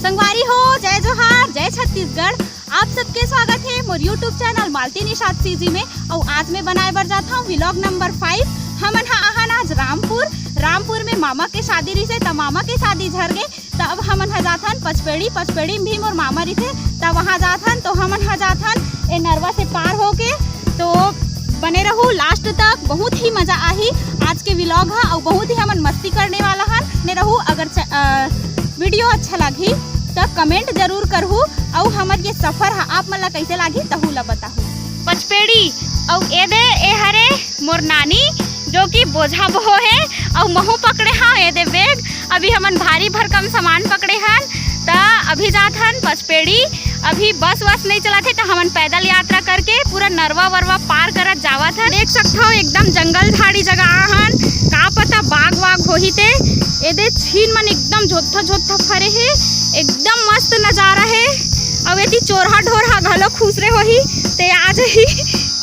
संगवारी हो, जय जोहार, जय छत्तीसगढ़। आप सबके स्वागत है मोर यूट्यूब चैनल मालती निषाद सीजी में। और आज मैं बनाए बर जाता हूँ व्लॉग नंबर 5। हमन आहान आज रामपुर में मामा के शादी रही तब मामा के शादी झर गए, तब हमन जाथन पचपेड़ी में भी मोर मामा रही तब वहाँ जाथन। तो हमन जाथन ए नरवा से पार होके। तो बने रहू लास्ट तक, बहुत ही मजा आही आज के व्लॉग है और बहुत ही हमन मस्ती करने वाला हन ने रहू। अगर वीडियो अच्छा लगी तो कमेंट जरूर करहू और हमर ये सफर है आप मन कैसे लगी तहू ला बताहू। पचपेड़ी और ए हरे मोर नानी जो कि बोझा बहो है और महू पकड़े हाँ ये बैग। अभी हमन भारी भरकम सामान पकड़े हन ता अभी जात हन पचपेड़ी। अभी बस वस नहीं चला थे तो हमन पैदल यात्रा करके पूरा नरवा वरवा पार करत जावत हन। देख सकते हो एकदम जंगल झाड़ी जगह हन, का पता बाग वाग होही ते एदे छीन मन एकदम झोथा फरे है, एकदम मस्त नजारा है। अब यदि चोरहा ढोरहा घलो खुसरे होही ते आ जाही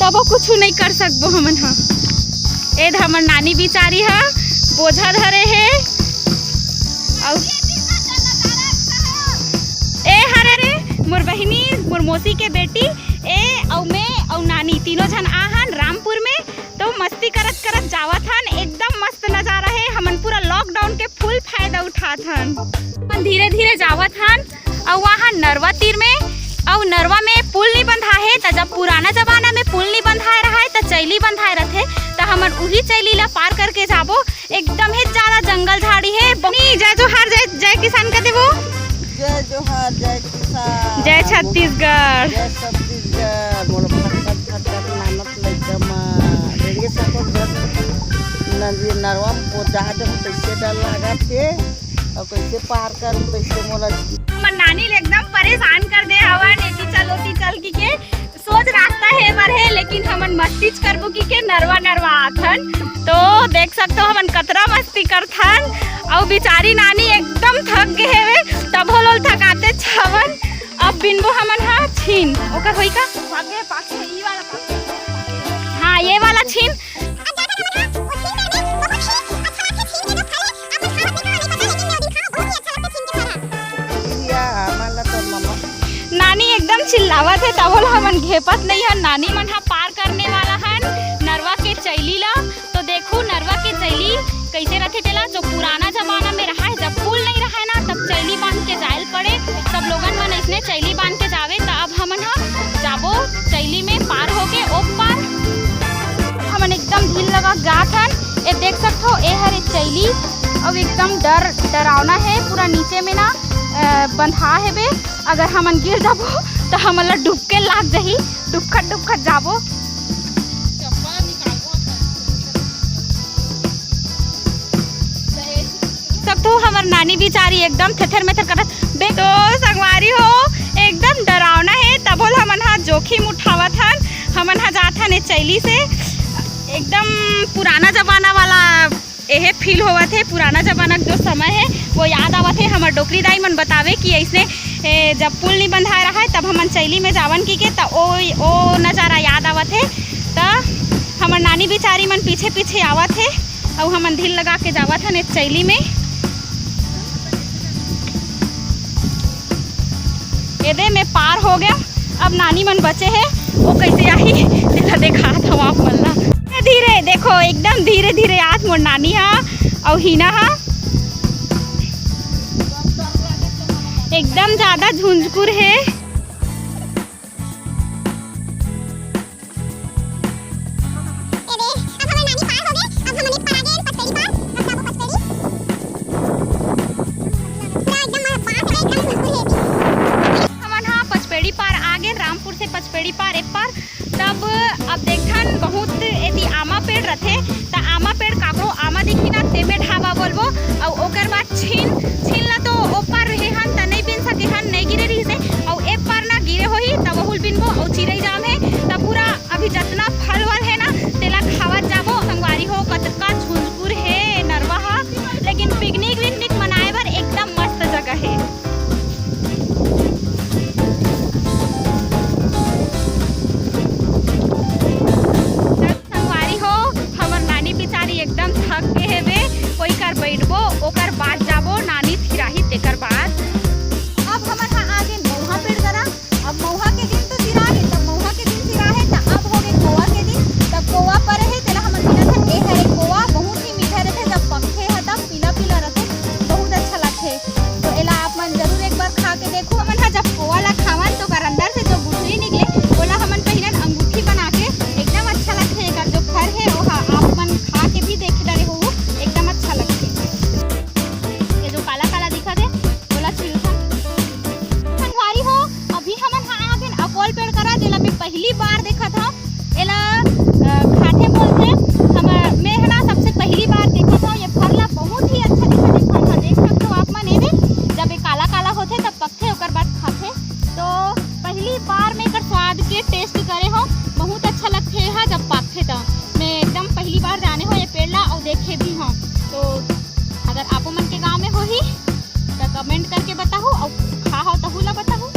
तब कुछ नहीं कर सकबो हमन। हाँ एद हमर नानी बिचारी है बोझा धरे है और ए हरे रे मोर बहिनी मोर मौसी के बेटी ए और मैं और नानी तीनों जन आहन रामपुर में। तो मस्ती करत जावत हन, एकदम मस्त नजारा है। हमन पूरा लॉकडाउन के फुल फायदा उठात हन। धीरे धीरे जावत हन और वहाँ नरवा तीर में और नरवा में पुल नहीं बंधा है। तो जब पुराना जमाना में पुल नहीं बंधाए रहा है तो चैली बंधाए रहते, तो हमन उही चैली ला पार करके जाबो। एकदम ही ज्यादा जंगल झाड़ी है। जय जोहार, जय किसान का देवो। जय जोहार, जय किसान, जय छत्तीसगढ़, जय छत्तीसगढ़। मोर फटफट नानत लइकमा रेडियो सपोर्ट नंदी नरवा पोजा जब कैसे डर लागत है और कैसे पार कर कैसे मोला हमर नानी एकदम परेशान कर दे हवा। नेती चल की सोच रास्ता है मर है, लेकिन हमन मस्ती करबो की के नरवा आथन। तो देख सकते हो हमन कतरा मस्ती करथन और बेचारी नानी एकदम थक गए है तब होल थकाते छवन। अब बिनबो हमन हा छीन ओकर होई का पाके ई वाला पाके हां ये वाला छीन। नानी एकदम चिल्लावत है तब हमन घेपत नहीं है। नानी मन हा पार करने वाला हन नरवा के चैली ला। तो देखो नरवा के चैली कैसे रहते तेला, जो पुराना जमाना में रहा है जब पुल नहीं रहा है ना तब चैली बांध के जायल पड़े। सब लोगन मन इसने चैली बांध के जावे। तो अब हमन हा जाबो चैली में पार होके ओ पार हमन एकदम ढील लगा जात हन। ए देख सकते हो ए हरे चैली अब एकदम डरावना है। पूरा नीचे में ना बंधा है बे, अगर हमन गिर जाबो तो हमला डूब के लाग जाही। डुबखत जाबो। सब तो हमर नानी बिचारी एकदम थेथर मेथर करत बे। तो संगवारी हो एकदम डरावना है तब हमन हा जोखिम उठावत हन। हमन हा जात हन चैली से एकदम पुराना जमाना वाला यह फील होवा थे। पुराना जमाना का जो समय है वो याद आवा थे। हमार डोकरी दाई मन बतावे कि ऐसे जब पुल नहीं बंधा रहा है तब हमन चैली में जावन की के तो ओ नज़ारा याद आवा थे। तो हमार नानी बिचारी मन पीछे आवा थे और हमन ढील लगा के जावा था ने चैली में। एदे में पार हो गया। अब नानी मन बचे है वो कैसे आई देखा था आप मल्ला। धीरे देखो एकदम धीरे धीरे आज मोर नानी हा और हीना हा एकदम ज्यादा झुंझकुर है। पचपेड़ी पार आ गए, रामपुर से पचपेड़ी पार एक पार। तब अब देखन बहुत यदि आमा पेड़ रथे तो आमा पेड़ काकरो आमा दिखी ना ते में ढाबा बोलबो और ओकर बाद छीन ला तो ऊपर रहे हन त नहीं बिन सके हन नहीं गिरे रही से। और ए पहली बार में एकर स्वाद के टेस्ट करे हो, बहुत अच्छा लगथे है जब पाकथे तो। मैं एकदम पहली बार जाने हो ये पेड़ ला और देखे भी हो। तो अगर आपो मन के गांव में होही तो कमेंट करके बताओ और खा हो तहु ला बताओ।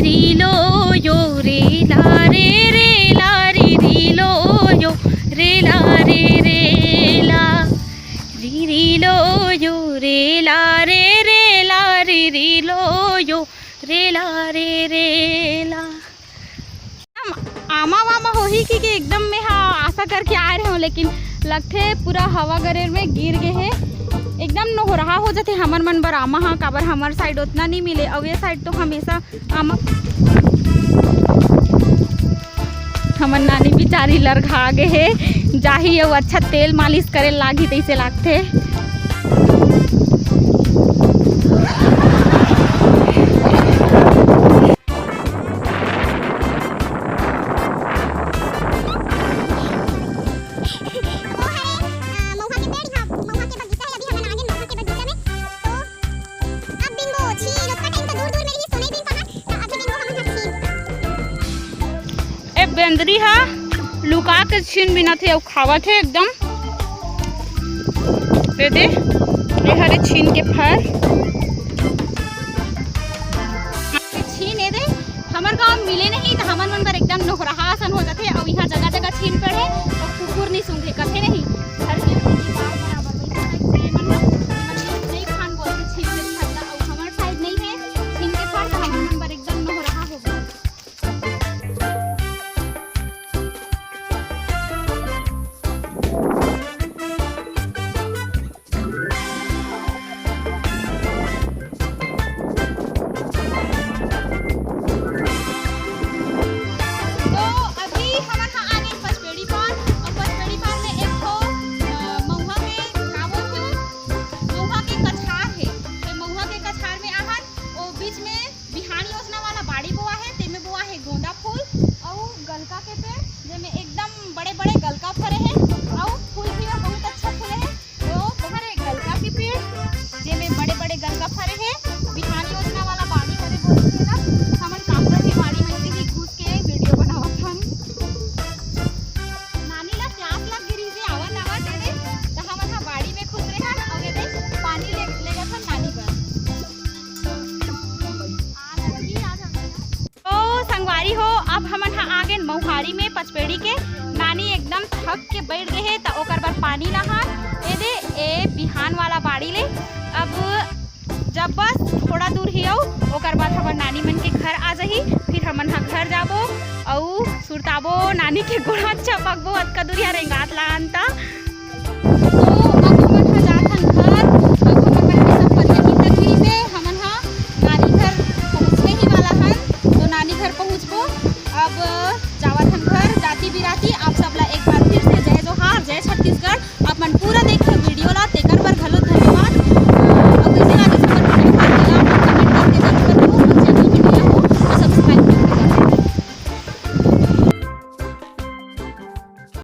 री लो यो रे ला रे ला री लो यो रे ला रे ला री लो यो रे ला री लो यो रे ला। आमा वामा होही कि एकदम में हाँ आशा करके आ रहे हो, लेकिन लगथे पूरा हवा गरेर में गिर गए है, एकदम नोहरा हो जाते हमर मन बर आमा हाँ। काबर हमार साइड उतना नहीं मिले और ये साइड तो हमेशा आमा। हमर नानी बिचारी लरघा गे है, जाही और अच्छा तेल मालिश करे लागी तैसे लागथे। बेंदरी हा लुका के छीन बिना थे और खावत है एकदम। दे ये हरे छीन के फर छीन दे हमर गांव मिले नहीं तो हमर मन पर एकदम नोहरा सन हो जाते और यहाँ जगह जगह छीन पड़े और कुकुर नहीं सूंघे कथे नहीं घर के नहीं खान बोलते छीन के फर और हमार साइड नहीं है छीन के फर तो हमर मन पर एकदम नोहरा हो गया। अब हमन हा आगे मौहारी में पचपेड़ी के नानी एकदम थक के बैठ गए है तो ओकर बर पानी नहा दे ए बिहान वाला बाड़ी ले। अब जब बस थोड़ा दूर ही आओ ओकर बाद हमर नानी मन के घर आ जाही, फिर हमन हा घर जाबो और सुरताबो नानी के गोड़ा चपकबो अतका दूरिया रेंगात लानता। तो अब हमन हा जाथन घर। अब हमन मन सब पत्नी तकलीफ है, हमन हा नानी घर पहुँचने ही वाला हन तो नानी घर पहुँचबो। अब जावत हम घर जाती बिराती आप सब ला